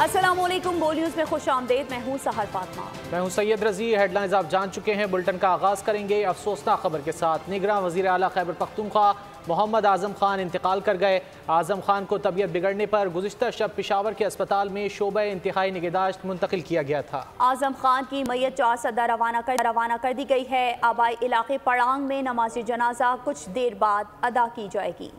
अस्सलामुअलैकुम, बोल न्यूज़ में खुश आमदेद। मैं हूँ सहर फातमा। मैं हूँ सैयद रजी। हेडलाइंस आप जान चुके हैं। बुलेटिन का आगाज़ करेंगे अफसोसनाक खबर के साथ। निगरान वज़ीर आला खैबर पख्तूनख्वा मोहम्मद आज़म खान इंतकाल कर गए। आज़म खान को तबीयत बिगड़ने पर गुज़िश्ता शब पेशावर के अस्पताल में शोबा इंतहाई निगहदाश्त मुंतकिल किया गया था। आज़म खान की मैयत 4 सदा रवाना कर दी गई है। आबाई इलाके पड़ांग में नमाज जनाजा कुछ देर बाद अदा की जाएगी।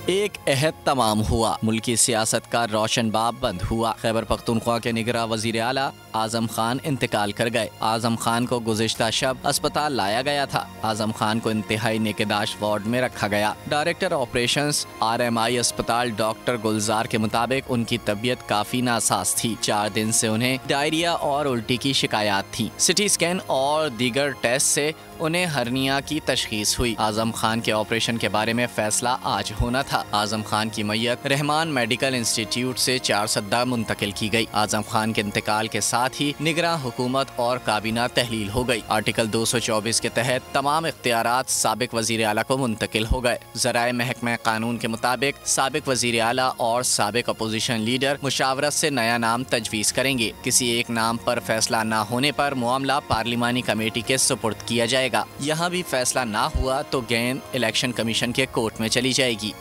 एक अहद तमाम हुआ, मुल्की सियासत का रोशन बाब बंद हुआ। खैबर पख्तूनख्वा के निगरान वज़ीर आला आज़म खान इंतकाल कर गए। आज़म खान को गुज़िश्ता शब अस्पताल लाया गया था। आज़म खान को इंतहाई निगहदाश्त वार्ड में रखा गया। डायरेक्टर ऑपरेशंस RMI अस्पताल डॉक्टर गुलजार के मुताबिक उनकी तबीयत काफी नासाज थी। 4 दिन से उन्हें डायरिया और उल्टी की शिकायत थी। सिटी स्कैन और दीगर टेस्ट से उन्हें हर्निया की तशखीस हुई। आज़म खान के ऑपरेशन के बारे में फैसला आज होना था। आज़म खान की मैयत रहमान मेडिकल इंस्टीट्यूट से 4 सद्दा मुंतकिल की गई। आज़म खान के इंतकाल के साथ ही निगरान हुकूमत और काबीना तहलील हो गई। आर्टिकल 224 के तहत तमाम इख्तियारात साबिक वज़ीर आला को मुंतकिल हो गए। ज़राए महकमा कानून के मुताबिक साबिक वज़ीर आला और साबिक अपोजिशन लीडर मुशावरत से नया नाम तजवीज़ करेंगे। किसी एक नाम पर फैसला न होने पर मामला पार्लिमानी कमेटी के सुपुर्द किया जाएगा। यहाँ भी फैसला ना हुआ तो गेंद इलेक्शन कमीशन के कोर्ट में चली जाएगी।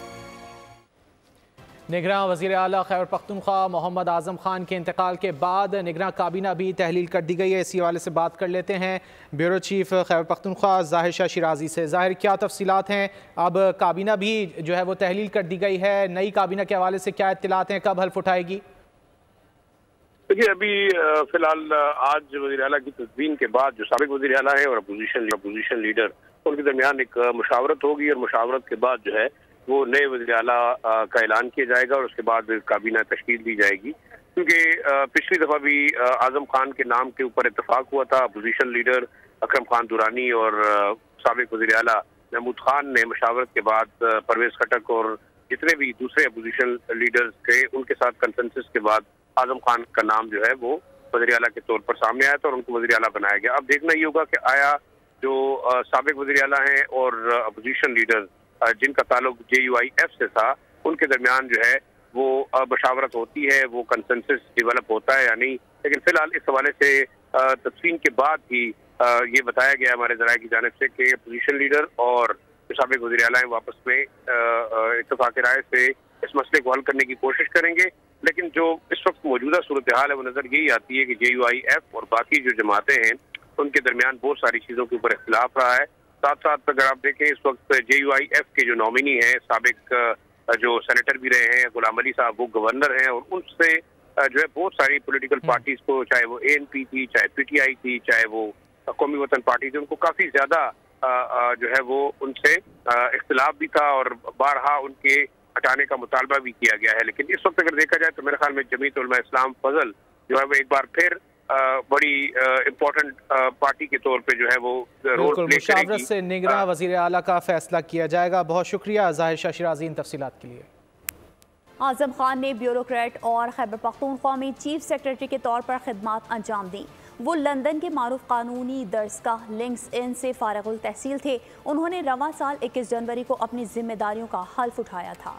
निगरान वज़ीर आला खैबर पख्तूनख्वा मोहम्मद आज़म खान के इंतकाल के बाद निगरान काबीना भी तहलील कर दी गई है। इसी हवाले से बात कर लेते हैं ब्यूरो चीफ खैबर पख्तूनख्वा ज़ाहिर शाह शिराजी से। ज़ाहिर, क्या तफसीलात हैं? अब काबीना भी जो है वो तहलील कर दी गई है। नई काबीना के हवाले से क्या इत्तलात हैं? कब हल्फ उठाएगी? देखिए, अभी फिलहाल आज वज़ीर आला की तस्दीन के बाद जो साबिक वज़ीर आला है और अपोजिशन लीडर उनके दरमियान एक मुशावरत होगी और मुशावरत के बाद जो है वो नए वज़ीर आला का ऐलान किया जाएगा और उसके बाद काबीना तश्कील दी जाएगी। क्योंकि पिछली दफ़ा भी आज़म खान के नाम के ऊपर इत्तेफाक हुआ था। अपोजिशन लीडर अकरम खान दुरानी और साबिक वज़ीर आला महमूद खान ने मुशावरत के बाद परवेज़ खटक और जितने भी दूसरे अपोजिशन लीडर्स थे उनके साथ कंसेंसस के बाद आज़म खान का नाम जो है वो वज़ीर आला के तौर पर सामने आया था और उनको वज़ीर आला बनाया गया। अब देखना ये होगा कि आया जो साबिक वज़ीर आला हैं और अपोजिशन लीडर्स जिनका ताल्लुक JUIF से था उनके दरमियान जो है वो मशावरत होती है, वो कंसेंसस डेवलप होता है या नहीं। लेकिन फिलहाल इस हवाले से तस्वीर के बाद ही ये बताया गया हमारे ज़राए की जानिब से कि अपोजिशन लीडर और जो साबिक वज़ीर आला हैं वो आपस में इत्तेफाक राय से इस मसले को हल करने की कोशिश करेंगे। लेकिन जो इस वक्त मौजूदा सूरत हाल है वो नज़र यही आती है कि JUIF और बाकी जो जमातें हैं उनके दरमियान बहुत सारी चीज़ों के ऊपर इख्तिलाफ रहा है। साथ साथ अगर आप देखें इस वक्त JUIF के जो नॉमिनी हैं साबिक जो सेनेटर भी रहे हैं गुलाम अली साहब, वो गवर्नर हैं और उनसे जो है बहुत सारी पॉलिटिकल पार्टीज को, चाहे वो ANP थी, चाहे PTI थी, चाहे वो कौमी वतन पार्टी थी, उनको काफ़ी ज़्यादा जो है वो उनसे इख्तिलाफ भी था और बारहा उनके हटाने का मुतालबा भी किया गया है। लेकिन इस वक्त अगर देखा जाए तो मेरे ख्याल में जमीयत उलमा इस्लाम फजल जो है वो एक बार फिर बड़ी इम्पोर्टेंट पार्टी के तौर पे जो है वो रोल प्ले करेगी। मुशावरत से निगरान वज़ीर आला का फैसला किया जाएगा। बहुत शुक्रिया ज़ाहिर शाह शिराजी इन तफसीलात के लिए। आज़म खान ने ब्यूरोक्रेट और खैबर पख्तूनख्वा में चीफ सेक्रेटरी के तौर पर खिदमात अंजाम दी। वो लंदन के मारूफ कानूनी दरसगाह लिंक्स इन से फारिगुल तहसील थे। उन्होंने रवां साल 21 जनवरी को अपनी जिम्मेदारियों का हल्फ उठाया था।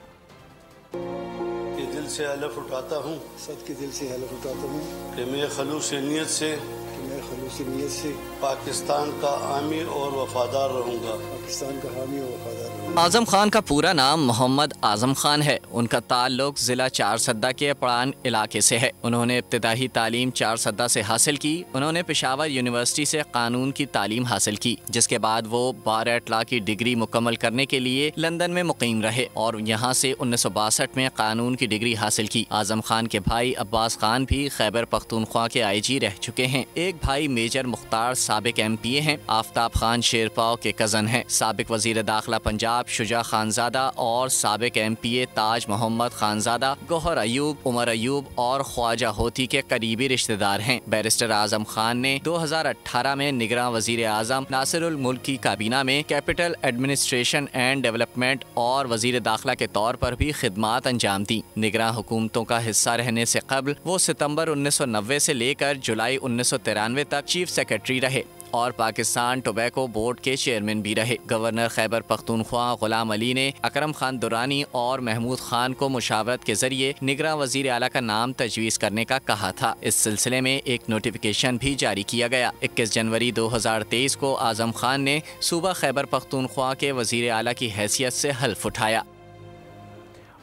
दिल से हलफ उठाता हूँ, सद के दिल से हलफ उठाता हूँ कि मैं खलूस नीयत से पाकिस्तान का हामी और वफादार रहूँगा। पाकिस्तान का हामी और वफादार रहूँगा। आज़म खान का पूरा नाम मोहम्मद आज़म खान है। उनका ताल्लुक ज़िला 4 सद्दा के पड़ान इलाके से है। उन्होंने इब्तिदाई तालीम 4 सद्दा से हासिल की। उन्होंने पेशावर यूनिवर्सिटी से कानून की तालीम हासिल की, जिसके बाद वो बार एट लॉ की डिग्री मुकम्मल करने के लिए लंदन में मुकीम रहे और यहाँ से 1962 में कानून की डिग्री हासिल की। आज़म खान के भाई अब्बास खान भी खैबर पख्तूनख्वा के IG रह चुके हैं। एक भाई मेजर मुख्तार साबिक MPA हैं। आफ्ताब खान शेरपाव के कज़न हैं। साबिक वज़ीर दाखिला पंजाब शुजा खानज़ादा और साबिक MPA ताज मोहम्मद खानज़ादा गौहर अयूब, उमर अयूब और ख्वाजा होती के करीबी रिश्तेदार हैं। बैरिस्टर आज़म खान ने 2018 में निगरान वज़ीर आज़म नासिरुल मुल्क की काबीना में कैपिटल एडमिनिस्ट्रेशन एंड डेवलपमेंट और वज़ीर दाखिला के तौर पर भी खिदमात अंजाम दी। निगरान हुकूमतों का हिस्सा रहने से कबल वो सितंबर 1990 से लेकर जुलाई 1993 तक चीफ सेक्रेटरी रहे और पाकिस्तान टोबैको बोर्ड के चेयरमैन भी रहे। गवर्नर खैबर पख्तूनख्वा गुलाम अली ने अकरम खान दुरानी और महमूद खान को मुशावरत के जरिए निगरां वजीर आला का नाम तजवीज़ करने का कहा था। इस सिलसिले में एक नोटिफिकेशन भी जारी किया गया। 21 जनवरी 2023 को आजम खान ने सूबा खैबर पख्तूनख्वा के वजीर आला की हैसियत से हल्फ उठाया।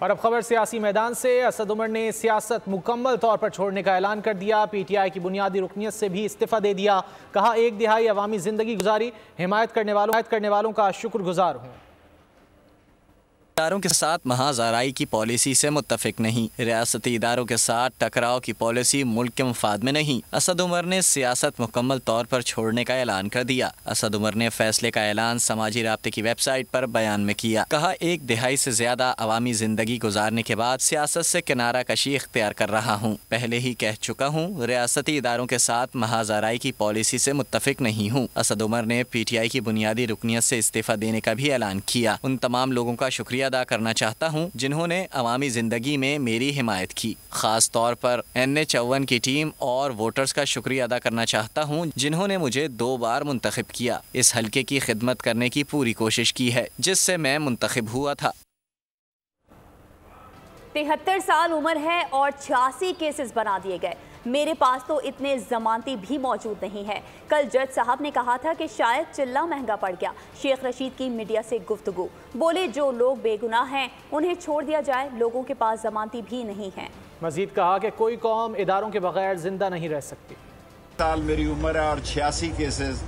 और अब खबर सियासी मैदान से। असद उमर ने सियासत मुकम्मल तौर पर छोड़ने का ऐलान कर दिया। PTI की बुनियादी रुकनियत से भी इस्तीफा दे दिया। कहा, 1 दिहाई अवामी जिंदगी गुजारी, हिमायत करने वालों का शुक्रगुजार हूँ। इदारों के साथ महाज़ाराई की पॉलिसी से मुत्तफिक नहीं। रियासती इदारों के साथ टकराव की पॉलिसी मुल्क के मुफाद में नहीं। असद उमर ने सियासत मुकम्मल तौर पर छोड़ने का ऐलान कर दिया। असद उमर ने फैसले का ऐलान समाजी राब्ते की वेबसाइट पर बयान में किया। कहा, 1 दिहाई से ज्यादा अवामी जिंदगी गुजारने के बाद सियासत से किनारा कशी इख्तियार कर रहा हूँ। पहले ही कह चुका हूँ, रियासती इदारों के साथ महाज़ाराई की पॉलिसी से मुत्तफिक नहीं हूँ। असद उमर ने PTI की बुनियादी रुकनियत से इस्तीफा देने का भी ऐलान किया। उन तमाम लोगों का शुक्रिया अदा करना चाहता हूं जिन्होंने अवामी जिंदगी में मेरी हिमायत की। खास तौर पर NH-54 की टीम और वोटर्स का शुक्रिया अदा करना चाहता हूं जिन्होंने मुझे 2 बार मुंतखब किया। इस हल्के की खिदमत करने की पूरी कोशिश की है जिससे मैं मुंतखब हुआ था। 73 साल उम्र है और 86 केसेस बना दिए गए। मेरे पास तो इतने जमानती भी मौजूद नहीं है। कल जज साहब ने कहा था कि शायद चिल्ला महंगा पड़ गया। शेख रशीद की मीडिया से गुफ्तगू, बोले जो लोग बेगुनाह हैं उन्हें छोड़ दिया जाए, लोगों के पास जमानती भी नहीं है। मजीद कहा कि कोई कौम इदारों के बगैर जिंदा नहीं रह सकती। साल मेरी उम्र है और 86 केसेस।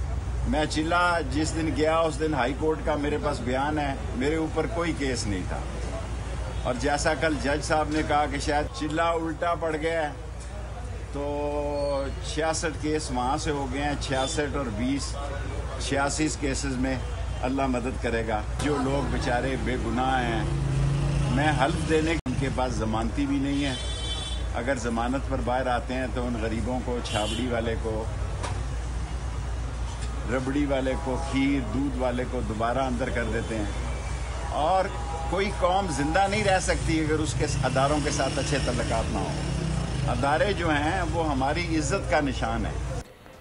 मैं चिल्ला जिस दिन गया उस दिन हाई कोर्ट का मेरे पास बयान है, मेरे ऊपर कोई केस नहीं था। और जैसा कल जज साहब ने कहा कि शायद चिल्ला उल्टा पड़ गया है, तो 66 केस वहाँ से हो गए हैं। 66 और 20 86 केसेस में अल्लाह मदद करेगा। जो लोग बेचारे बेगुनाह हैं, मैं हल्फ देने उनके पास जमानती भी नहीं है। अगर जमानत पर बाहर आते हैं तो उन गरीबों को, छाबड़ी वाले को, रबड़ी वाले को, खीर दूध वाले को दोबारा अंदर कर देते हैं। और कोई कौम जिंदा नहीं रह सकती अगर उसके अदारों के साथ अच्छे तल्लुकात ना हो। अदारे जो हैं वो हमारी इज्जत का निशान है।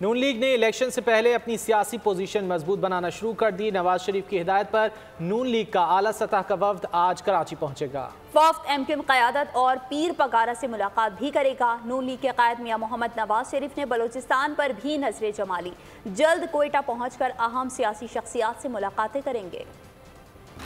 नून लीग ने इलेक्शन से पहले अपनी सियासी पोजीशन मजबूत बनाना शुरू कर दी। नवाज शरीफ की हिदायत पर नून लीग का आला सतह का वफ्द आज कराची पहुंचेगा। वफ्द MQM क़यादत और पीर पगारा से मुलाकात भी करेगा। नून लीग के कायद मियां मोहम्मद नवाज शरीफ ने बलूचिस्तान पर भी नजरें जमा ली। जल्द कोयटा पहुंचकर अहम सियासी शख्सियात से मुलाकातें करेंगे।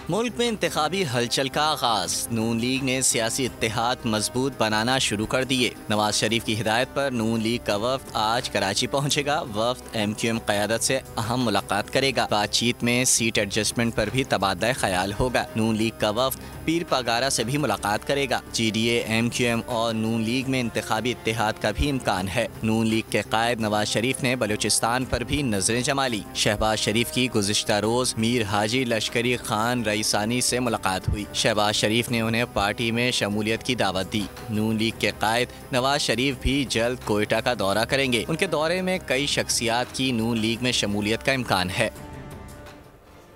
मुल्क में इंतखाबी हलचल का आगाज। नून लीग ने सियासी इत्तेहाद मजबूत बनाना शुरू कर दिए। नवाज शरीफ की हिदायत पर नून लीग का वफ्द आज कराची पहुंचेगा। वफ्द MQM क़यादत से अहम मुलाकात करेगा। बातचीत में सीट एडजस्टमेंट पर भी तबादला ख्याल होगा। नून लीग का वफ्द पीर पगारा से भी मुलाकात करेगा। GDA, MQM और नून लीग में इंतखाबी इत्तेहाद का भी इम्कान है। नून लीग के कायद नवाज शरीफ ने बलूचिस्तान पर भी नजरें जमा ली। शहबाज शरीफ की गुज़िश्ता रोज मीर हाजी लश्करी खान रईसानी से मुलाकात हुई। शहबाज शरीफ ने उन्हें पार्टी में शमूलियत की दावत दी। नून लीग के कायद नवाज शरीफ भी जल्द कोयटा का दौरा करेंगे। उनके दौरे में कई शख्सियात की नून लीग में शमूलियत का इम्कान है।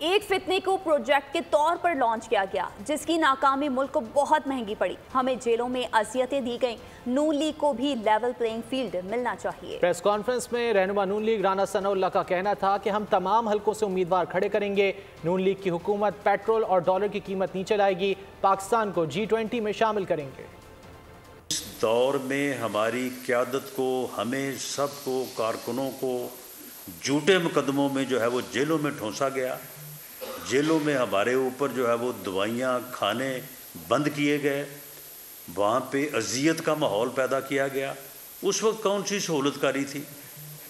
एक फितने को प्रोजेक्ट के तौर पर लॉन्च किया गया, जिसकी नाकामी मुल्क को बहुत महंगी पड़ी। हमें जेलों में अजियतें दी गईं। नून लीग को भी लेवल प्लेइंग फील्ड मिलना चाहिए। प्रेस कॉन्फ्रेंस में रहनुमा नून लीग राना सनाउल्लाह का कहना था कि हम तमाम हलकों से उम्मीदवार खड़े करेंगे। नून लीग की हुकूमत पेट्रोल और डॉलर की कीमत नीचे लाएगी। पाकिस्तान को G20 में शामिल करेंगे। इस दौर में हमारी क़यादत को, हमें सबको, कारकुनों को झूठे मुकदमों में जो है वो जेलों में ठूंसा गया। जेलों में हमारे ऊपर जो है वो दवाइयाँ, खाने बंद किए गए। वहाँ पे अजियत का माहौल पैदा किया गया। उस वक्त कौन सी सहूलतकारी थी?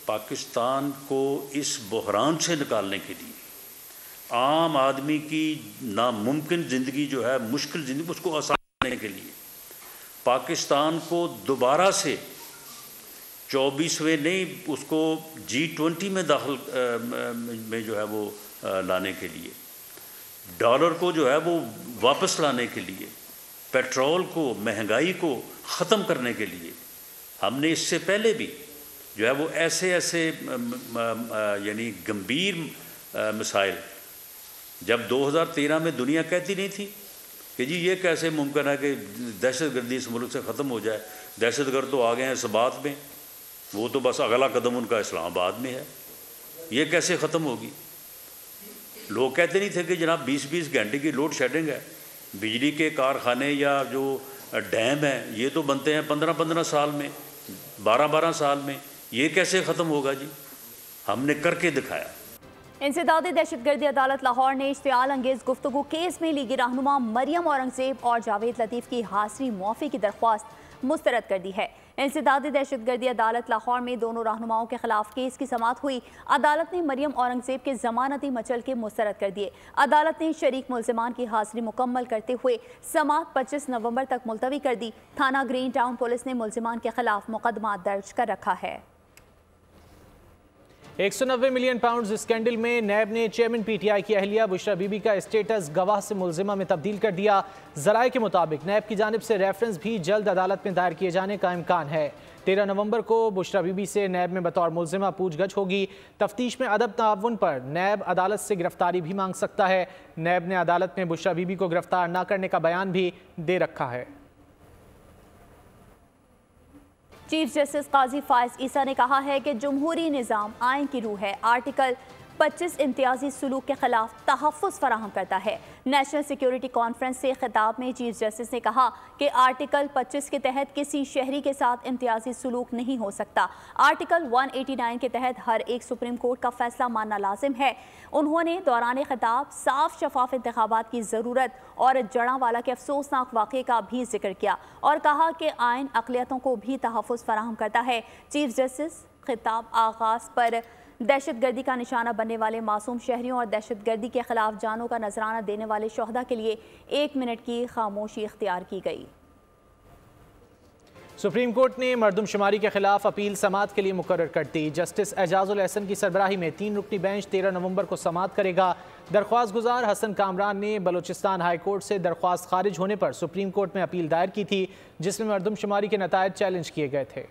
पाकिस्तान को इस बहरान से निकालने के लिए, आम आदमी की नामुमकिन ज़िंदगी जो है, मुश्किल ज़िंदगी, उसको आसान करने के लिए पाकिस्तान को दोबारा से 24वें नहीं, उसको G20 में दाखिल में जो है वो लाने के लिए, डॉलर को जो है वो वापस लाने के लिए, पेट्रोल को, महंगाई को ख़त्म करने के लिए हमने इससे पहले भी जो है वो ऐसे यानी गंभीर मसाइल, जब 2013 में दुनिया कहती नहीं थी कि जी ये कैसे मुमकिन है कि दहशतगर्दी इस मुल्क से ख़त्म हो जाए। दहशतगर्द तो आ गए हैं इस बात में, वो तो बस अगला कदम उनका इस्लामाबाद में है। ये कैसे ख़त्म होगी? लोग कहते नहीं थे कि जनाब 20-20 घंटे की लोड शेडिंग है, बिजली के कारखाने या जो डैम है ये तो बनते हैं 15-15 साल में, 12-12 साल में, ये कैसे ख़त्म होगा जी? हमने करके दिखाया। इंसदादी दहशतगर्दी अदालत लाहौर ने इश्तियाल अंगेज गुफ्तगू केस में लीगी रहनुमा मरियम औरंगजेब और जावेद लतीफ़ की हाजिरी मुआफ़ी की दरख्वास्त मुस्तरद कर दी है। इंसदादी दहशतगर्दी अदालत लाहौर में दोनों रहनुमाओं के खिलाफ केस की समाअत हुई। अदालत ने मरियम औरंगजेब के जमानती मचलके मुस्तरद कर दिए। अदालत ने शरीक मुल्ज़िमान की हाजिरी मुकम्मल करते हुए समाअत 25 नवंबर तक मुलतवी कर दी। थाना ग्रीन टाउन पुलिस ने मुल्ज़िमान के खिलाफ मुकदमा दर्ज कर रखा है। 190 मिलियन पाउंड स्कैंडल में नैब ने चेयरमैन पीटीआई की अहलिया बुशरा बीबी का स्टेटस गवाह से मुल्जिमा में तब्दील कर दिया। ज़राए के मुताबिक नैब की जानिब से रेफरेंस भी जल्द अदालत में दायर किए जाने का इम्कान है। 13 नवंबर को बुशरा बीबी से नैब में बतौर मुल्जिमा पूछगछ होगी। तफ्तीश में अदब ताउन पर नैब अदालत से गिरफ्तारी भी मांग सकता है। नैब ने अदालत में बुशरा बीबी को गिरफ्तार न करने का बयान भी दे रखा है। चीफ जस्टिस काजी फायज ईसा ने कहा है कि जमहूरी निज़ाम आइन की रूह है। आर्टिकल 25 इम्तियाजी सलूक के खिलाफ तहफ़्फ़ुज़ फराहम करता है। नेशनल सिक्योरिटी कॉन्फ्रेंस से खिताब में चीफ जस्टिस ने कहा कि आर्टिकल 25 के तहत किसी शहरी के साथ इम्तियाजी सलूक नहीं हो सकता। आर्टिकल 189 के तहत हर एक सुप्रीम कोर्ट का फैसला मानना लाजिम है। उन्होंने दौरान खिताब साफ शफाफ इंतखाबात की ज़रूरत और जड़ांवाला के अफसोसनाक वाक़े का भी जिक्र किया और कहा कि आइन अक़लियतों को भी तहफ़्फ़ुज़ फराहम करता है। चीफ जस्टिस खिताब आगाज़ पर दहशतगर्दी का निशाना बनने वाले मासूम शहरियों और दहशतगर्दी के खिलाफ जानों का नजराना देने वाले शोहदा के लिए 1 मिनट की खामोशी इख्तियार की गई। सुप्रीम कोर्ट ने मरदमशुमारी के खिलाफ अपील समाअत के लिए मुकर्रर कर दी। जस्टिस एजाजुल एहसन की सरबराही में 3 रुकनी बेंच 13 नवंबर को समाअत करेगा। दरख्वास्त गुजार हसन कामरान ने बलूचिस्तान हाई कोर्ट से दरख्वास्त खारिज होने पर सुप्रीम कोर्ट में अपील दायर की थी, जिसमें मरदमशुमारी के नतायज चैलेंज किए गए थे।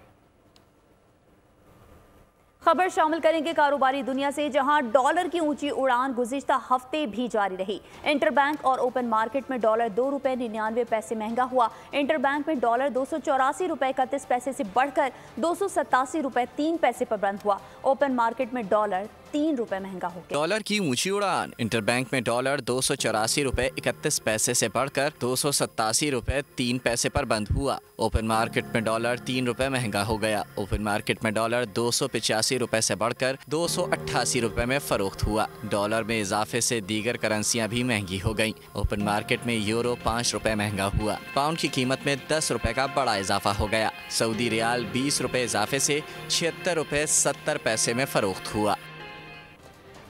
खबर शामिल करेंगे कारोबारी दुनिया से, जहां डॉलर की ऊंची उड़ान गुज़िश्ता हफ्ते भी जारी रही। इंटरबैंक और ओपन मार्केट में डॉलर 2 रुपये 99 पैसे महंगा हुआ। इंटरबैंक में डॉलर 284 रुपये 31 पैसे से बढ़कर 287 रुपये 3 पैसे पर बंद हुआ। ओपन मार्केट में डॉलर 3 रुपये महंगा हो गया। डॉलर की ऊंची उड़ान। इंटरबैंक में डॉलर 284 रुपये 31 पैसे से बढ़कर 287 रुपये 3 पैसे पर बंद हुआ। ओपन मार्केट में डॉलर 3 रुपये महंगा हो गया। ओपन मार्केट में डॉलर 285 रुपये से बढ़कर 288 रुपये में फरोख्त हुआ। डॉलर में इजाफे से दीगर करेंसियां भी महंगी हो गईं। ओपन मार्केट में यूरो 5 रुपये महंगा हुआ। पाउंड की कीमत में 10 रुपये का बड़ा इजाफा हो गया। सऊदी रियाल 20 रुपये इजाफे से 76 रुपये 70 पैसे में फरोख्त हुआ।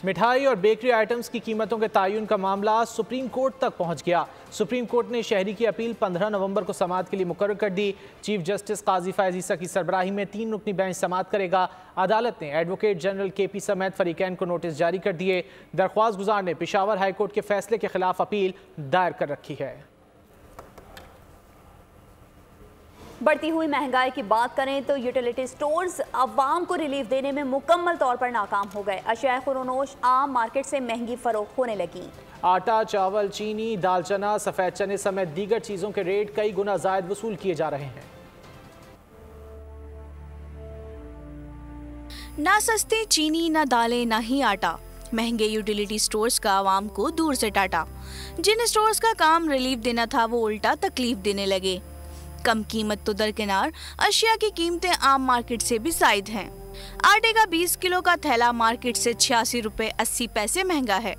मिठाई और बेकरी आइटम्स की कीमतों के तयन का मामला सुप्रीम कोर्ट तक पहुंच गया। सुप्रीम कोर्ट ने शहरी की अपील 15 नवंबर को समाअत के लिए मुकर्रर कर दी। चीफ जस्टिस काजी फायज ईसा की सरबराही में 3 रुकनी बेंच समाअत करेगा। अदालत ने एडवोकेट जनरल KP समेत फरीकैन को नोटिस जारी कर दिए। दरख्वास्त गुजार ने पेशावर हाई कोर्ट के फैसले के खिलाफ अपील दायर कर रखी है। बढ़ती हुई महंगाई की बात करें तो यूटिलिटी स्टोर्स अवाम को रिलीफ देने में मुकम्मल तौर पर नाकाम हो गए। अशिया खुरोनोश आम मार्केट से महंगी फरोख्त होने लगी। आटा, चावल, चीनी, दाल चना, सफ़ेद चने समेत दीगर चीज़ों के रेट कई गुना ज़ायद वसूल किए जा रहे हैं। ना सस्ते चीनी, ना दालें, ना ही आटा। महंगे यूटिलिटी स्टोर्स का आवाम को दूर से टाटा। जिन स्टोर्स का काम रिलीफ देना था वो उल्टा तकलीफ देने लगे। कम कीमत तो दरकिनार, अशिया की कीमतें आम मार्केट से भी जायद हैं। आटे का 20 किलो का थैला मार्केट से 86 रुपए 80 पैसे महंगा है।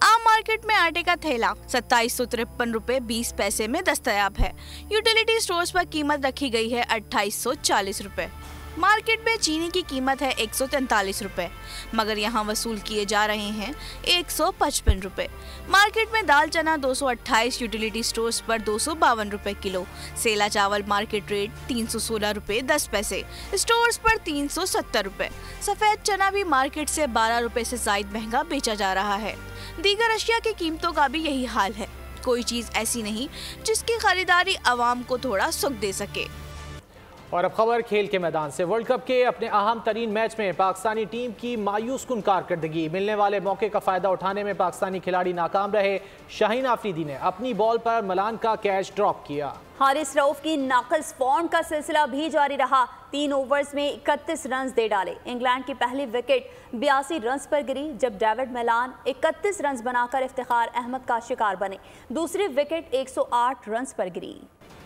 आम मार्केट में आटे का थैला 2753 रुपए 20 पैसे में दस्तयाब है। यूटिलिटी स्टोर्स पर कीमत रखी गई है 2840 रुपए। मार्केट में चीनी की कीमत है 143 रुपए, मगर यहाँ वसूल किए जा रहे हैं 155 रुपए। मार्केट में दाल चना 228, यूटिलिटी स्टोर्स पर 252 रुपए किलो। सेला चावल मार्केट रेट 316 रुपए 10 पैसे, स्टोर्स पर 370 रुपए। सफेद चना भी मार्केट से 12 रुपए से जायद महंगा बेचा जा रहा है। दीगर अशिया की कीमतों का भी यही हाल है। कोई चीज ऐसी नहीं जिसकी खरीदारी आवाम को थोड़ा सुख दे सके। और अब खबर खेल के मैदान से। वर्ल्ड कप के अपने अहम तरीन मैच में पाकिस्तानी टीम की मायूस कुन कारकर्दगी, मिलने वाले मौके का फायदा उठाने में पाकिस्तानी खिलाड़ी नाकाम रहे। शाहीन आफरीदी ने अपनी बॉल पर मलान का कैच ड्रॉप किया। हारिस रऊफ की नाक़िस फॉर्म का सिलसिला भी जारी रहा। 3 ओवर्स में 31 रन दे डाले। इंग्लैंड की पहली विकेट 82 रन पर गिरी, जब डेविड मेलान 31 रन बनाकर इफ्तिखार अहमद का शिकार बने। दूसरी विकेट 108 रन पर गिरी।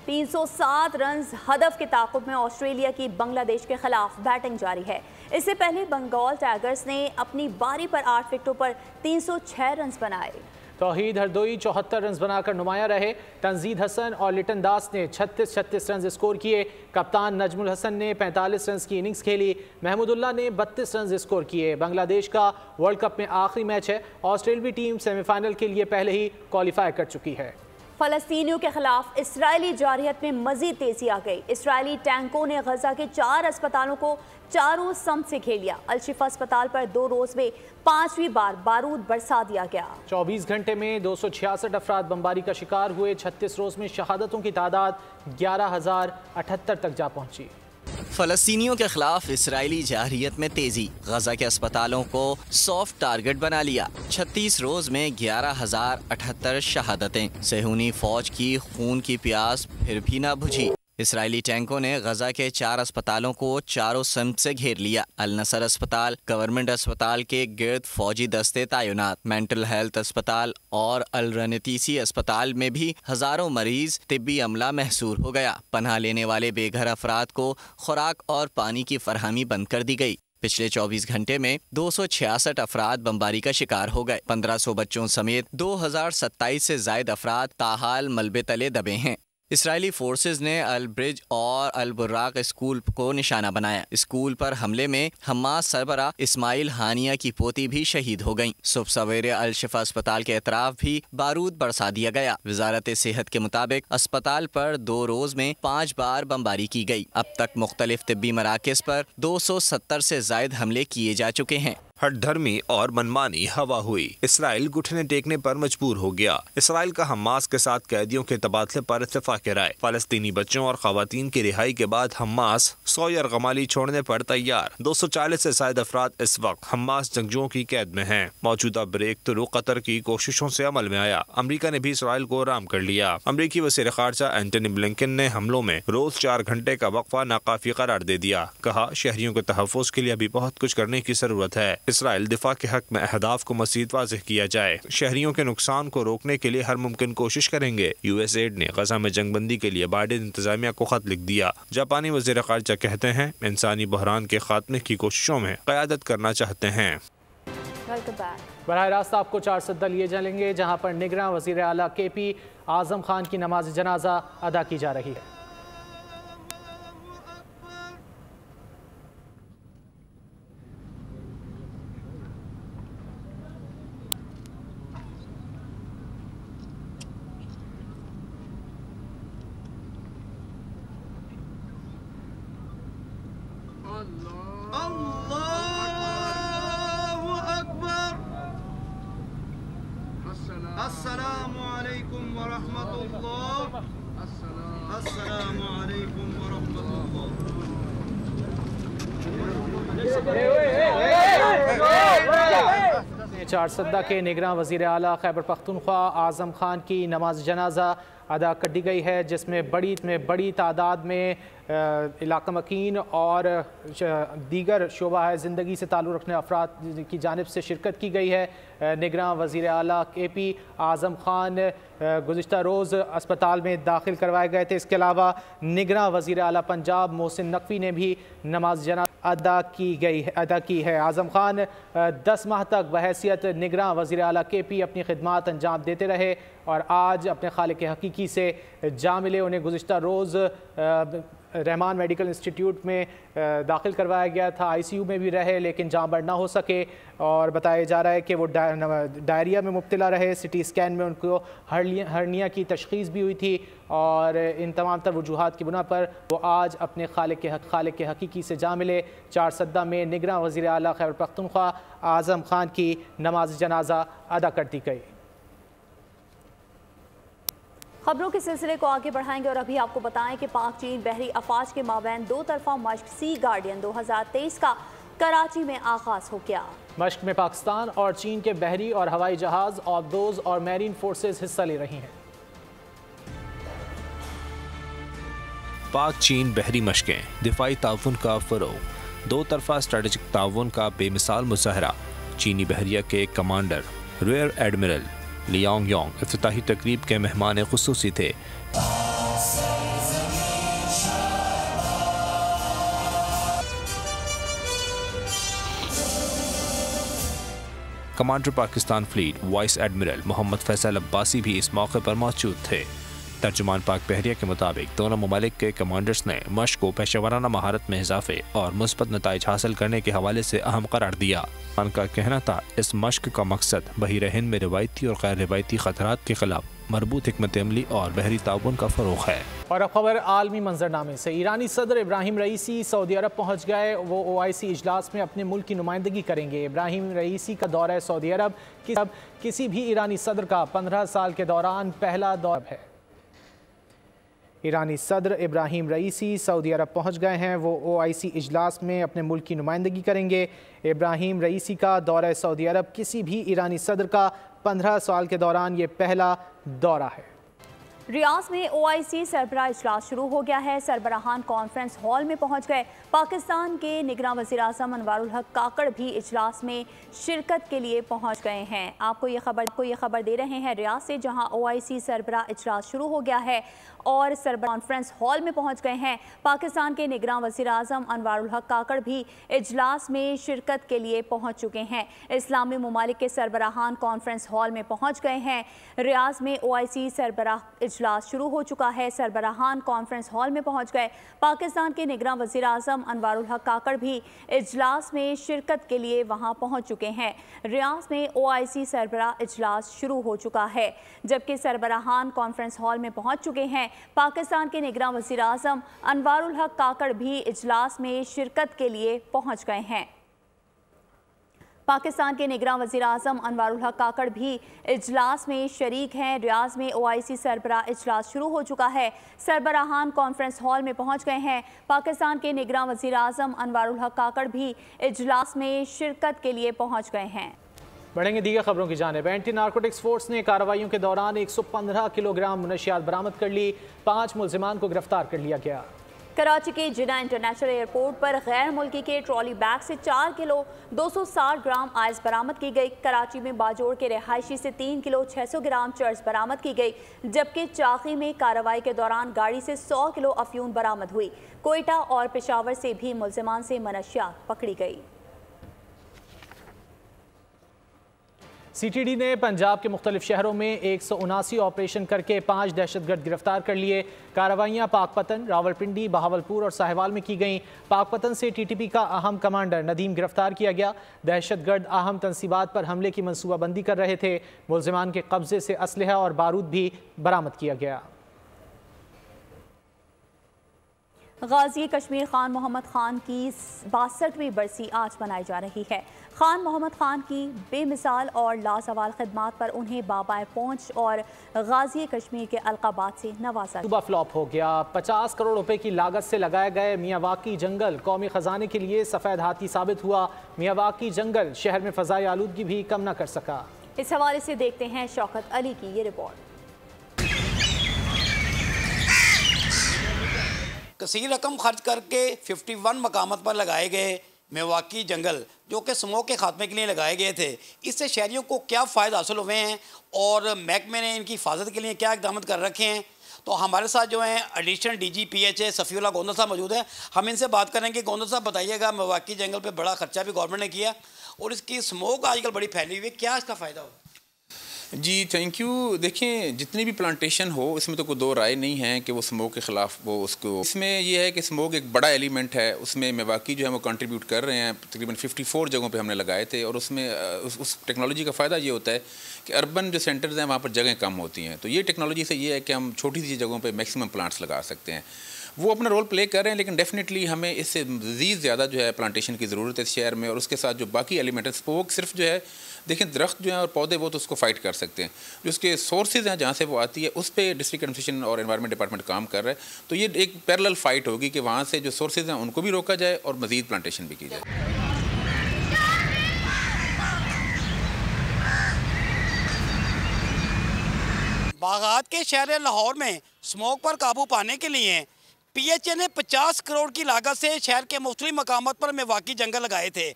307 रन हदफ के ताक़ुब में ऑस्ट्रेलिया की बांग्लादेश के खिलाफ बैटिंग जारी है। इससे पहले बंगाल टाइगर्स ने अपनी बारी पर 8 विकेटों पर 306 रन बनाए। तौहीद हरदोई 74 रन बनाकर नुमाया रहे। तंजीद हसन और लिटन दास ने 36 रन स्कोर किए। कप्तान नजमुल हसन ने 45 रन की इनिंग्स खेली। महमूदुल्लाह ने 32 रन स्कोर किए। बांग्लादेश का वर्ल्ड कप में आखिरी मैच है। ऑस्ट्रेलियाई टीम सेमीफाइनल के लिए पहले ही क्वालिफाई कर चुकी है। फ़लस्तीनियों के खिलाफ इसराइली जारहियत में मजीद तेजी आ गई। इसराइली टैंकों ने गजा के 4 अस्पतालों को चारों समत से घेर लिया। अल-शिफा अस्पताल पर 2 रोज में 5वीं बार बारूद बरसा दिया गया। 24 घंटे में 266 अफराद बमबारी का शिकार हुए। 36 रोज में शहादतों की तादाद 11,078 तक जा पहुंची। फ़लस्तीनियों के खिलाफ इसराइली जारहियत में तेजी, गजा के अस्पतालों को सॉफ्ट टारगेट बना लिया। 36 रोज में 11,078 शहादतें। सेहूनी फौज की खून की प्यास फिर भी ना बुझी। इसराइली टैंकों ने गजा के 4 अस्पतालों को चारों समत से घेर लिया। अल नसर अस्पताल, गवर्नमेंट अस्पताल के गिर्द फौजी दस्ते तैनात। मेंटल हेल्थ अस्पताल और अल रनतीसी अस्पताल में भी हजारों मरीज तिब्बी अमला महसूर हो गया। पनाह लेने वाले बेघर अफराद को खुराक और पानी की फरहमी बंद कर दी गई। पिछले 24 घंटे में 266 अफराद बमबारी का शिकार हो गए। 1500 बच्चों समेत 2027 से ज्यादा अफराद ताहाल मलबे तले दबे हैं। इसराइली फोर्सेज ने अल ब्रिज और अल बुर्राक स्कूल को निशाना बनाया। स्कूल पर हमले में हमास सरबरा इस्माइल हानिया की पोती भी शहीद हो गईं। सुबह सवेरे अल शिफा अस्पताल के अतराफ भी बारूद बरसा दिया गया। वजारत सेहत के मुताबिक अस्पताल पर 2 रोज में 5 बार बमबारी की गई। अब तक मुख्तलिफ तिब्बी मराकज पर 270 से ज्यादा हमले किए जा चुके हैं। हठधर्मी और मनमानी हवा हुई। इसराइल घुटने टेकने पर मजबूर हो गया। इसराइल का हमास के साथ कैदियों के तबादले पर इत्तेफाक राय। फलस्तीनी बच्चों और खवातीन की रिहाई के बाद हमास 100 यरगमाली छोड़ने पर तैयार। 240 से ज्यादा अफराद इस वक्त हमास जंगजुओं की कैद में हैं। मौजूदा ब्रेक थ्रू कतर की कोशिशों से अमल में आया। अमरीका ने भी इसराइल को आराम कर लिया। अमरीकी वज़ीर ख़ारजा एंटनी ब्लिंकन ने हमलों में रोज 4 घंटे का वक्फा नाकाफी करार दे दिया। कहा, शहरियों के तहफ़्फ़ुज़ के लिए अभी बहुत कुछ करने की जरूरत है। इसराइल दिफा के हक में अहदाफ को मज़ीद वाज़ेह किया जाए। शहरियों के नुकसान को रोकने के लिए हर मुमकिन कोशिश करेंगे। यूएसएड ने गजा में जंगबंदी के लिए बाइडेन इंतजामिया को खत लिख दिया। जापानी वज़ीर ख़ारजा कहते हैं, इंसानी बहरान के खात्मे की कोशिशों में क़यादत करना चाहते हैं। बराह रास्त आपको 4 सद्दा लिए चलेंगे, जहाँ पर निगरान वज़ीर आला KP आज़म खान की नमाज जनाजा अदा की जा रही है। अस्सलामु अलैकुम व रहमतुल्लाह। अस्सलामु अलैकुम व रहमतुल्लाह। 4 सद्दा के निगरान वज़ीर आला खैबर पख्तूनख्वा आज़म खान की नमाज जनाजा अदा कर दी गई है, जिसमें बड़ी तादाद में इलाका मकीन और दीगर शोबा है ज़िंदगी से ताल्लुक़ रखने अफराद की जानिब से शिरकत की गई है। निगरान वज़ीर आला KP आज़म खान गुज़िश्ता रोज़ अस्पताल में दाखिल करवाए गए थे। इसके अलावा निगरान वज़ीर आला पंजाब मोहसिन नकवी ने भी नमाज जनाजा अदा की है। आज़म खान 10 माह तक बहैसियत निगरान वज़ीर आला KP अपनी खिदमात अंजाम देते रहे और आज अपने खालिक हकीकी से जा मिले। उन्हें गुज़िश्ता रोज़ रहमान मेडिकल इंस्टीट्यूट में दाखिल करवाया गया था। ICU में भी रहे, लेकिन जहाँ बढ़ ना हो सके और बताया जा रहा है कि वो डायरिया में मुब्तला रहे। CT स्कैन में उनको हर्निया की तशख़ीस भी हुई थी और इन तमाम तर वजूहात की बुना पर वो आज अपने खालिक हकीकी से जा मिले। 4 सद्दा में निगरान वज़ीर आला खैबर पख्तूनख्वा आज़म खान की नमाज जनाजा अदा कर दी गई। खबरों के सिलसिले को आगे बढ़ाएंगे और अभी आपको बताएं कि पाक चीन बहरी अफवाज के माबैन दो तरफा मश्क सी गार्डियन 2023 का कराची में आगाज हो गया। मश्क में पाकिस्तान और चीन के बहरी और हवाई जहाज, ऑब्दोज और मैरीन फोर्सेज हिस्सा ले रही हैं। पाक चीन बहरी मशकें, दिफाई ताउन का फरोग, दो तरफा स्ट्रेटेजिक ताउन का बेमिसाल मुजाहरा। चीनी बहरिया के commander rear admiral Liang Yong इफ्तिताही तकरीब के मेहमान खुसूसी थे। Commander Pakistan fleet vice admiral Mohammad Faisal Abbasi भी इस मौके पर मौजूद थे। तर्जुमान पाक बहरिया के मुताबिक दोनों ममालिक के कमांडर्स ने मश्क को पेशेवराना महारत में इजाफे और मुस्बत नताइज हासिल करने के हवाले से अहम करार दिया। उनका कहना था इस मश्क का मकसद बहिर हिंद में रिवायती और गैर रिवायती खतरात के खिलाफ मरबूत हिकमत अमली और बहरी ताउन का फरोग है। और अब खबर आलमी मंजरनामे से। ईरानी सदर इब्राहिम रईसी सऊदी अरब पहुंच गए। वो OIC इजलास में अपने मुल्क की नुमाइंदगी करेंगे। इब्राहिम रईसी का दौरा सऊदी अरब किसी भी ईरानी सदर का 15 साल के दौरान पहला दौरा है। ईरानी सदर इब्राहिम रईसी सऊदी अरब पहुंच गए हैं। वो OIC इजलास में अपने मुल्क की नुमाइंदगी करेंगे। इब्राहिम रईसी का दौरा सऊदी अरब किसी भी ईरानी सदर का 15 साल के दौरान ये पहला दौरा है। रियाज में OIC सरबराह इजलास शुरू हो गया है। सरबराहान कॉन्फ्रेंस हॉल में पहुंच गए। पाकिस्तान के निगरान वज़ीर आज़म अनवारुल हक काकड़ भी इजलास में शिरकत के लिए पहुंच गए हैं। आपको ये खबर दे रहे हैं रियाज से, जहां OIC सरबराह इजलास शुरू हो गया है और सरबराह कॉन्फ्रेंस हॉल में पहुंच गए हैं। पाकिस्तान के निगरान वज़ीर आज़म अनवारुल हक काकड़ भी इजलास में शिरकत के लिए पहुंच चुके हैं। इस्लामी ममालिक के सरबराहान कॉन्फ्रेंस हॉल में पहुंच गए हैं। रियाज में OIC सरबराह इजलास शुरू हो चुका है। सरबराहान कॉन्फ्रेंस हॉल में पहुंच गए। पाकिस्तान के निगरान वज़ीर आज़म अनवारुल हक काकड़ भी इजलास में शिरकत के लिए वहां पहुंच चुके हैं। रियाज में OIC सरबराह इजलास शुरू हो चुका है, जबकि सरबराहान कॉन्फ्रेंस हॉल में पहुंच चुके हैं। पाकिस्तान के निगरान वज़ीर आज़म अनवारुल हक काकड़ भी इजलास में शिरकत के लिए पहुंच गए हैं। पाकिस्तान के निगरान वज़ीर आज़म अनवारुल हक काकड़ भी इजलास में शरीक हैं। रियाज में OIC सरबराह इजलास शुरू हो चुका है। सरबराहान कॉन्फ्रेंस हॉल में पहुंच गए हैं। पाकिस्तान के निगरान वज़ीर आज़म अनवारुल हक काकड़ भी इजलास में शिरकत के लिए पहुंच गए हैं। बढ़ेंगे दीगर खबरों की जानिब। एंटी नारकोटिक्स फोर्स ने कार्रवाइयों के दौरान 115 किलोग्राम मुनशियात बरामद कर ली। 5 मुलजिमान को गिरफ्तार कर लिया गया। कराची के जिना इंटरनेशनल एयरपोर्ट पर गैर मुल्की के ट्रॉली बैग से 4 किलो 260 ग्राम आइस बरामद की गई। कराची में बाजोड़ के रिहायशी से 3 किलो 600 ग्राम चर्स बरामद की गई, जबकि चाकी में कार्रवाई के दौरान गाड़ी से 100 किलो अफयून बरामद हुई। कोयटा और पेशावर से भी मुलजिमान से मनशियात पकड़ी गई। CTD ने पंजाब के मुख्तलिफ शहरों में 179 ऑपरेशन करके 5 दहशतगर्द गिरफ्तार कर लिए। कार्रवाइयाँ पाकपतन, रावलपिंडी, बहावलपुर और साहिवाल में की गईं। पाकपतन से TTP का अहम कमांडर नदीम गिरफ्तार किया गया। दहशतगर्द अहम तंसीबात पर हमले की मनसूबाबंदी कर रहे थे। मुलजिमान के कब्जे से असलहा और बारूद भी बरामद किया गया। गाजी कश्मीर खान मोहम्मद खान की 62वीं बरसी आज मनाई जा रही है। खान मोहम्मद खान की बेमिसाल और लाजवाल खिदमात पर उन्हें बाबाए पहुंच और गाजी कश्मीर के अलकाबात से नवाजा। सूबा फ्लॉप हो गया। 50 करोड़ रुपए की लागत से लगाए गए मियावाकी जंगल कौमी खजाने के लिए सफेद हाथी साबित हुआ। मियावाकी जंगल शहर में फजाई आलूदगी भी कम न कर सका। इस हवाले से देखते हैं शौकत अली की ये रिपोर्ट। कसीर रकम खर्च करके 51 मकामात पर लगाए गए मियावाकी जंगल जो कि स्मोक के खात्मे के लिए लगाए गए थे, इससे शहरियों को क्या फ़ायदा हासिल हुए हैं और महकमे ने इनकी हिफाजत के लिए क्या इकदाम कर रखे हैं। तो हमारे साथ जो हैं additional DG PH Safiullah Gondal साहब मौजूद हैं। हम इनसे बात करेंगे। गोंदल साहब बताइएगा, मियावाकी जंगल पर बड़ा खर्चा भी गवर्नमेंट ने किया और इसकी स्मोक आजकल बड़ी फैली हुई है, क्या इसका फ़ायदा हो? जी थैंक यू। देखें, जितनी भी प्लांटेशन हो इसमें तो कोई दो राय नहीं है कि वो स्मोक के ख़िलाफ़ वो उसको, इसमें ये है कि स्मोक एक बड़ा एलिमेंट है। उसमें मियावाकी जो है वो कंट्रीब्यूट कर रहे हैं। तकरीबन 54 जगहों पे हमने लगाए थे और उसमें उस टेक्नोलॉजी का फ़ायदा ये होता है कि अर्बन जो सेंटर्स हैं वहाँ पर जगह कम होती हैं, तो ये टेक्नोलॉजी से ये है कि हम छोटी सी जगहों पर मैक्सिमम प्लांट्स लगा सकते हैं। वो अपना रोल प्ले कर रहे हैं, लेकिन डेफिनेटली हमें इससे मज़ीद ज़्यादा जो है प्लांटेशन की ज़रूरत है शहर में। और उसके साथ जो बाकी एलिमेंट है, वो सिर्फ जो है देखें दरख्त जो है और पौधे वो तो उसको फाइट कर सकते हैं, जो उसके सोर्सेज हैं जहाँ से वो आती है उस पर डिस्ट्रिक्ट एडमिनिस्ट्रेशन और एनवायरनमेंट डिपार्टमेंट काम कर रहा है। तो ये एक पैरेलल फाइट होगी कि वहाँ से जो सोर्सेज हैं उनको भी रोका जाए और मज़ीद प्लांटेशन भी की जाए। बागात के शहर लाहौर में स्मोक पर काबू पाने के लिए PHA ने 50 करोड़ की लागत से शहर के मुख्तलिफ मकामात पर मेवाकी जंगल लगाए थे।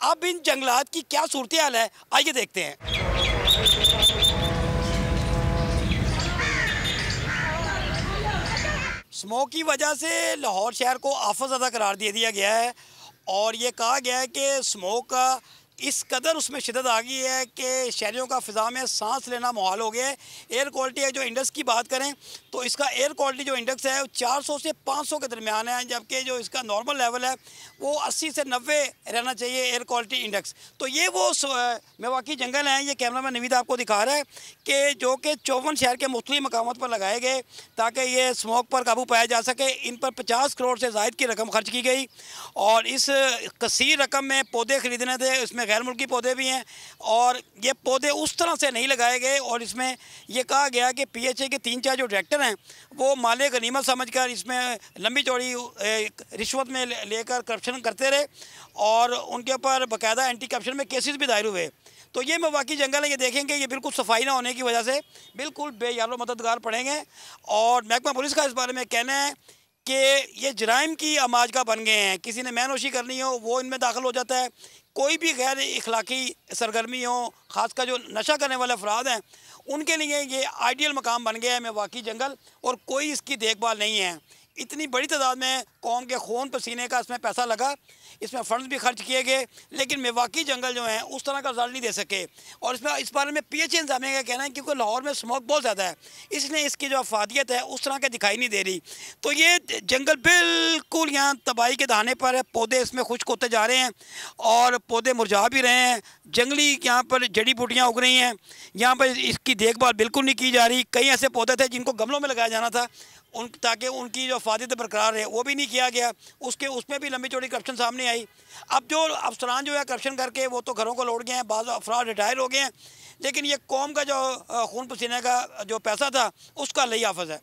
अब इन जंगलात की क्या सूरत हाल है, आइए देखते हैं। स्मोक की वजह से लाहौर शहर को आफत ज़्यादा करार दे दिया गया है और ये कहा गया है कि स्मोक का इस कदर उसमें शिद्दत आ गई है कि शहरियों का फ़िज़ा में सांस लेना मुहाल हो गया है। एयर क्वालिटी है जो इंडेक्स की बात करें तो इसका एयर क्वालिटी जो इंडेक्स है वो 400 से 500 के दरमियान है, जबकि जो इसका नॉर्मल लेवल है वो 80 से 90 रहना चाहिए एयर क्वालिटी इंडेक्स। तो ये वो मेवाकी जंगल हैं, ये कैमरा मैन नवीद आपको दिखा रहा है कि जो कि 54 शहर के मुख्तलिफ मकामात पर लगाए गए ताकि ये स्मोक पर काबू पाया जा सके। इन पर 50 करोड़ से ज़ायद की रकम खर्च की गई और इस कसीर रकम में पौधे ख़रीदने थे, इसमें गैर मुल्की पौधे भी हैं और ये पौधे उस तरह से नहीं लगाए गए। और इसमें यह कहा गया कि PHA के 3-4 जो डायरेक्टर हैं वो माले गनीमत समझकर इसमें लंबी चौड़ी रिश्वत में लेकर करप्शन करते रहे और उनके ऊपर बाकायदा एंटी करप्शन में केसेस भी दायर हुए। तो ये मेवाकी जंगल है, ये देखेंगे ये बिल्कुल सफाई ना होने की वजह से बिल्कुल बेयारो मददगार पड़ेंगे। और महकमा पुलिस का इस बारे में कहना है कि ये जराइम की अमाजगा बन गए हैं, किसी ने मैनोशी करनी हो वो इनमें दाखिल हो जाता है, कोई भी गैर इखलाकी सरगर्मी हो, ख़ासकर जो नशा करने वाले अफराद हैं उनके लिए ये आइडियल मकाम बन गया है मेवाकी जंगल और कोई इसकी देखभाल नहीं है। इतनी बड़ी तादाद में कौम के खून पसीने का इसमें पैसा लगा, इसमें फ़ंड्स भी खर्च किए गए, लेकिन मेवाकी जंगल जो है उस तरह का रिजल्ट नहीं दे सके। और इसमें इस बारे में PHA इंतजामिया का कहना है क्योंकि लाहौर में स्मोक बहुत ज़्यादा है इसलिए इसकी जो अफादियत है उस तरह का दिखाई नहीं दे रही। तो ये जंगल बिल्कुल यहाँ तबाही के दहाने पर है, पौधे इसमें खुश्क होते जा रहे हैं और पौधे मुरझा भी रहे हैं, जंगली यहाँ पर जड़ी बूटियाँ उग रही हैं, यहाँ पर इसकी देखभाल बिल्कुल नहीं की जा रही। कई ऐसे पौधे थे जिनको गमलों में लगाया जाना था ताकि उनकी जो अफादियत बरकरार है वो भी नहीं किया गया, उसमें भी लंबी चौड़ी करप्शन सामने आई। अब जो अफसरान जो है करप्शन करके वो तो घरों को लौट गए हैं, बाज़ अफराद रिटायर हो गए हैं, लेकिन ये कौम का जो खून पसीने का जो पैसा था उसका लई हाफज है।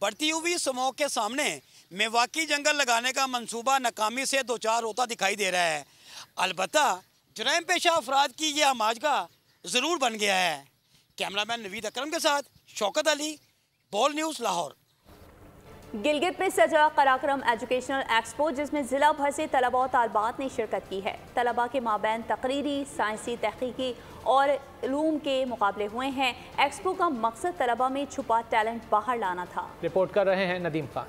बढ़ती हुई स्मोक के सामने मेवाकी जंगल लगाने का मंसूबा नाकामी से दो चार होता दिखाई दे रहा है। अलबत्ता जराइम पेशा अफराद की ये आमाजगा ज़रूर बन गया है। कैमरामैन नवीद अकरम के साथ शौकत अली, बोल न्यूज़, लाहौर। गिलगित में सजा कराक्रम एजुकेशनल एक्सपो जिसमें ज़िला भर से तलबा और तालबात ने शिरकत की है। तलबा के माबैन तकरीरी, साइंसी, तहकीकी और इल्म के मुकाबले हुए हैं। एक्सपो का मकसद तलबा में छुपा टैलेंट बाहर लाना था। रिपोर्ट कर रहे हैं नदीम खान।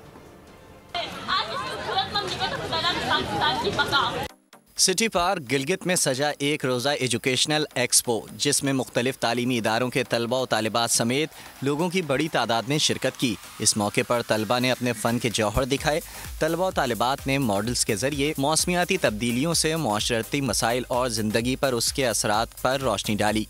सिटी पार्क गिलगित में सजा एक रोज़ा एजुकेशनल एक्सपो जिसमें मुख्तलिफ तालीमी इदारों के तलबा और तालिबात समेत लोगों की बड़ी तादाद ने शिरकत की। इस मौके पर तलबा ने अपने फ़न के जौहर दिखाए। तलबा और तालिबात ने मॉडल्स के ज़रिए मौसमियाती तब्दीलियों से मुआशरती मसाइल और ज़िंदगी पर उसके असरात पर रोशनी डाली।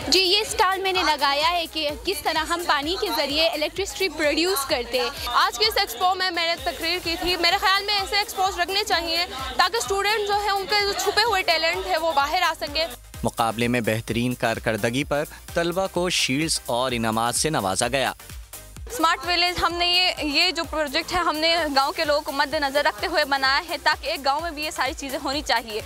जी, ये स्टॉल मैंने लगाया है कि किस तरह हम पानी के ज़रिए इलेक्ट्रिसिटी प्रोड्यूस करते हैं। आज के इस एक्सपो में मैंने तकरीर की थी। मेरे ख्याल में ऐसे एक्सपोज रखने चाहिए ताकि स्टूडेंट जो है उनके जो छुपे हुए टैलेंट है वो बाहर आ सके। मुकाबले में बेहतरीन कारकर्दगी पर तलबा को शील्ड्स और इनामात से नवाजा गया। स्मार्ट विलेज हमने ये जो प्रोजेक्ट है हमने गाँव के लोगों को मद्देनज़र रखते हुए बनाया है ताकि एक गाँव में भी ये सारी चीज़ें होनी चाहिए।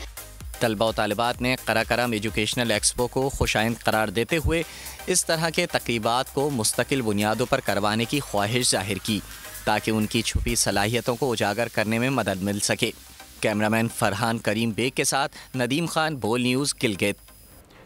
तलबा और तालिबात ने कराक्रम एजुकेशनल एक्सपो को खुशाइंद करार देते हुए इस तरह के तकरीबात को मुस्तकिल बुनियादों पर करवाने की ख्वाहिश जाहिर की ताकि उनकी छुपी सलाहियतों को उजागर करने में मदद मिल सके। कैमरामैन फरहान करीम बेग के साथ नदीम खान, बोल news, Gilgit.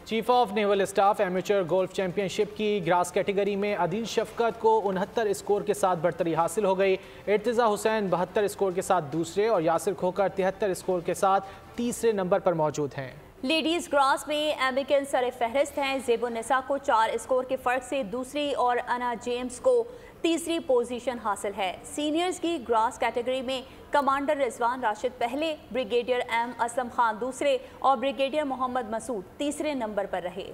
Chief of naval staff amateur golf championship की ग्रास कैटेगरी में अदील शफकत को 69 स्कोर के साथ बढ़तरी हासिल हो गई। इर्तिजा हुसैन 72 स्कोर के साथ दूसरे और यासिर खोकर 73 स्कोर के साथ तीसरे नंबर पर मौजूद हैं। लेडीज ग्रास में अमेरिकन सर फहरिस्त हैं। ज़ेबुन्निसा को 4 स्कोर के फ़र्क से दूसरी और अना जेम्स को तीसरी पोजीशन हासिल है। सीनियर्स की ग्रास कैटेगरी में कमांडर रिजवान राशिद पहले, ब्रिगेडियर एम असलम खान दूसरे और ब्रिगेडियर मोहम्मद मसूद तीसरे नंबर पर रहे।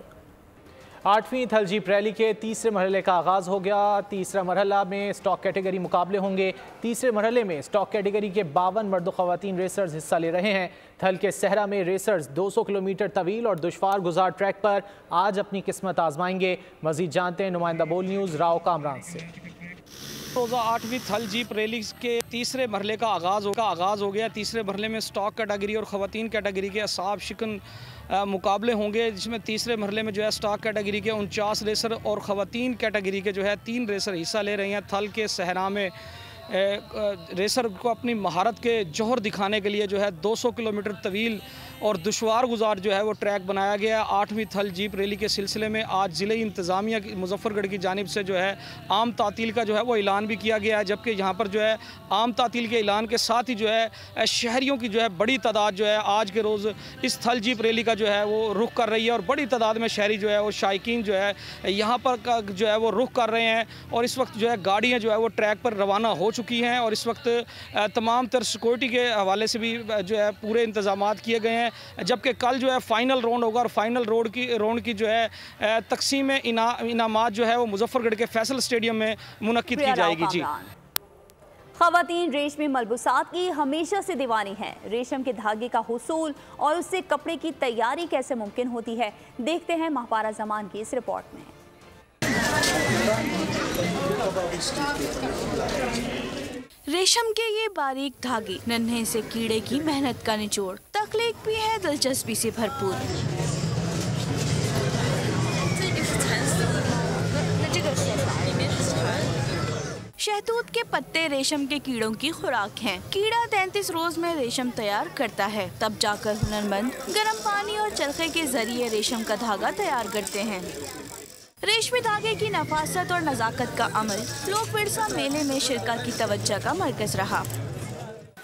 8वीं थल जीप रैली के तीसरे मरहले का आगाज़ हो गया। तीसरा मरहला में स्टॉक कैटेगरी मुकाबले होंगे। तीसरे मरहले में स्टॉक कैटेगरी के 52 मर्द ख़वातीन रेसर्स हिस्सा ले रहे हैं। थल के सहरा में रेसर्स 200 किलोमीटर तवील और दुश्वार गुजार ट्रैक पर आज अपनी किस्मत आजमाएंगे। मजीद जानते हैं नुमाइंदा बोल न्यूज़ राव कामरान से। रोज़ा 8वीं थल जीप रैली के तीसरे मरहले का आगाज़ हो गया। तीसरे मरहले में स्टॉक कैटेगरी और ख़वातीन कैटेगरी के असाब शिकन मुकाबले होंगे, जिसमें तीसरे मरहले में जो है स्टॉक कैटेगरी के 49 रेसर और ख़वातीन कैटेगरी के जो है 3 रेसर हिस्सा ले रहे हैं। थल के सहरा में रेसर को अपनी महारत के जौहर दिखाने के लिए जो है 200 किलोमीटर तवील और दुश्वार गुजार जो है वो ट्रैक बनाया गया। 8वीं थल जीप रैली के सिलसिले में आज ज़िले इंतज़ामिया की मुजफ्फरगढ़ की जानिब से जो है आम तातील का जो है वो ऐलान भी किया गया है, जबकि यहाँ पर जो है आम तातील के ऐलान के साथ ही जो है शहरियों की जो है बड़ी तादाद जो है आज के रोज़ इस थल जीप रैली का जो है वो रुख कर रही है और बड़ी तादाद में शहरी जो है वो शायकीन जो है यहाँ पर जो है वो रुख कर रहे हैं। और इस वक्त जो है गाड़ियाँ जो है वो ट्रैक पर रवाना हो चुकी हैं और इस वक्त तमाम तर सिक्योरिटी के हवाले से भी जो है पूरे इंतजाम किए गए हैं, जबकि कल जो है फ़ाइनल राउंड होगा और फाइनल राउंड की जो है तकसीम इनामात जो है वो मुजफ्फरगढ़ के फैसल स्टेडियम में मुनक्किद की जाएगी। जी, ख़वातीन रेशमी मलबूसात की हमेशा से दीवानी हैं। रेशम के धागे का हुसूल और उससे कपड़े की तैयारी कैसे मुमकिन होती है, देखते हैं माहपारा ज़मान की इस रिपोर्ट में। रेशम के ये बारीक धागे, नन्हे से कीड़े की मेहनत का निचोड़, तख्लीक भी है दिलचस्पी से भरपूर। शहतूत के पत्ते रेशम के कीड़ों की खुराक हैं। कीड़ा 33 रोज में रेशम तैयार करता है, तब जाकर हुनरमंद गर्म पानी और चरखे के जरिए रेशम का धागा तैयार करते हैं। रेशमी धागे की नफासत और नज़ाकत का अमल लोक विरसा मेले में शिरकत की तवज्जो का मरकज रहा।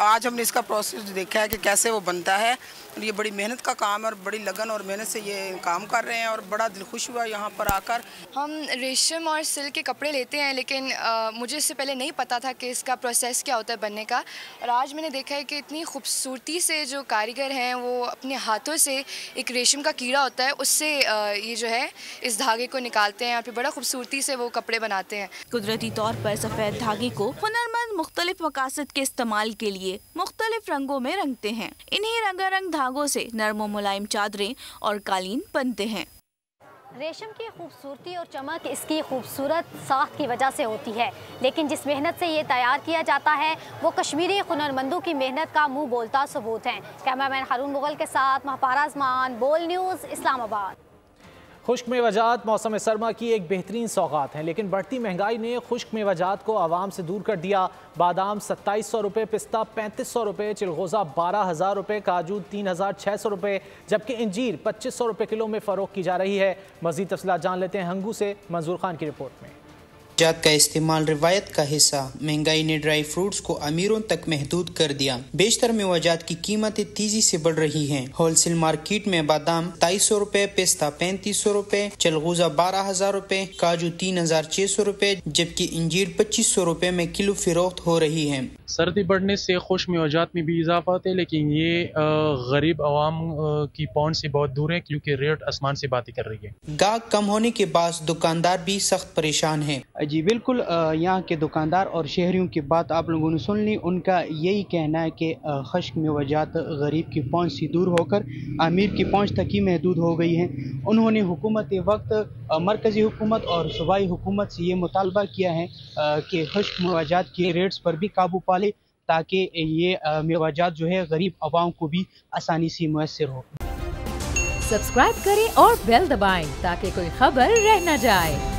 आज हमने इसका प्रोसेस देखा है कि कैसे वो बनता है और ये बड़ी मेहनत का काम है और बड़ी लगन और मेहनत से ये काम कर रहे हैं और बड़ा दिल खुश हुआ यहाँ पर आकर। हम रेशम और सिल्क के कपड़े लेते हैं, लेकिन मुझे इससे पहले नहीं पता था कि इसका प्रोसेस क्या होता है बनने का, और आज मैंने देखा है कि इतनी खूबसूरती से जो कारीगर हैं वो अपने हाथों से एक रेशम का कीड़ा होता है उससे ये जो है इस धागे को निकालते हैं और फिर बड़ा खूबसूरती से वो कपड़े बनाते हैं। कुदरती तौर पर सफ़ेद धागे को हुनरमंद मुख्तलिफ मकासद के इस्तेमाल के लिए मुख्तलिफ रंगों में रंगते हैं। इन्हीं रंगारंग धागों से नरम और मुलायम चादरें और कालीन बनते हैं। रेशम की खूबसूरती और चमक इसकी खूबसूरत साख की वजह से होती है, लेकिन जिस मेहनत से ये तैयार किया जाता है वो कश्मीरी हुनरमंदों की मेहनत का मुंह बोलता सबूत है। कैमरामैन हारून मुगल के साथ माहपारा ज़मान, बोल न्यूज़, इस्लामाबाद। खुश्क मेवाजात मौसम सरमा की एक बेहतरीन सौगात हैं, लेकिन बढ़ती महंगाई ने खुश्क मेवाजात को आवाम से दूर कर दिया। बादाम 2700 रुपये, पिस्ता 3500 रुपये, चिलगोज़ा 12,000 रुपये, काजू 3600 रुपये, जबकि इंजीर 2500 रुपये किलो में फ़रोख्त की जा रही है। मज़ीद तफसीलात जान लेते हैं हंगू से मंजूर खान की रिपोर्ट में। जात का इस्तेमाल रिवायत का हिस्सा, महंगाई ने ड्राई फ्रूट्स को अमीरों तक महदूद कर दिया। बेशतर मेवाजात की कीमतें तेजी से बढ़ रही हैं। होलसेल मार्केट में बादाम 250 रुपए, पिस्ता 3500 रुपए, चलगूजा 12,000 रुपए, काजू 3600 रुपए, जबकि इंजीर 2500 रुपए में किलो फरोख्त हो रही है। सर्दी बढ़ने से खुश मेवाजात में भी इजाफा होता है, लेकिन ये गरीब आवाम की पहुंच से बहुत दूर है क्योंकि रेट आसमान से बातें कर रही है। गाहक कम होने के बाद दुकानदार भी सख्त परेशान है। जी बिल्कुल, यहाँ के दुकानदार और शहरियों की बात आप लोगों ने सुन ली। उनका यही कहना है कि खुश्क मेवाजात गरीब की पहुंच से दूर होकर अमीर की पहुंच तक ही महदूद हो गई हैं। उन्होंने हुकूमत वक्त मरकज़ी हुकूमत और सूबाई हुकूमत से ये मुतालबा किया है कि खुश्क मेवाजात के रेट्स पर भी काबू पा ले, ताकि ये मेवाजात जो है गरीब आवाम को भी आसानी से मुयस्सर हो। सब्सक्राइब करें और बेल दबाएं ताकि कोई खबर रह न जाए।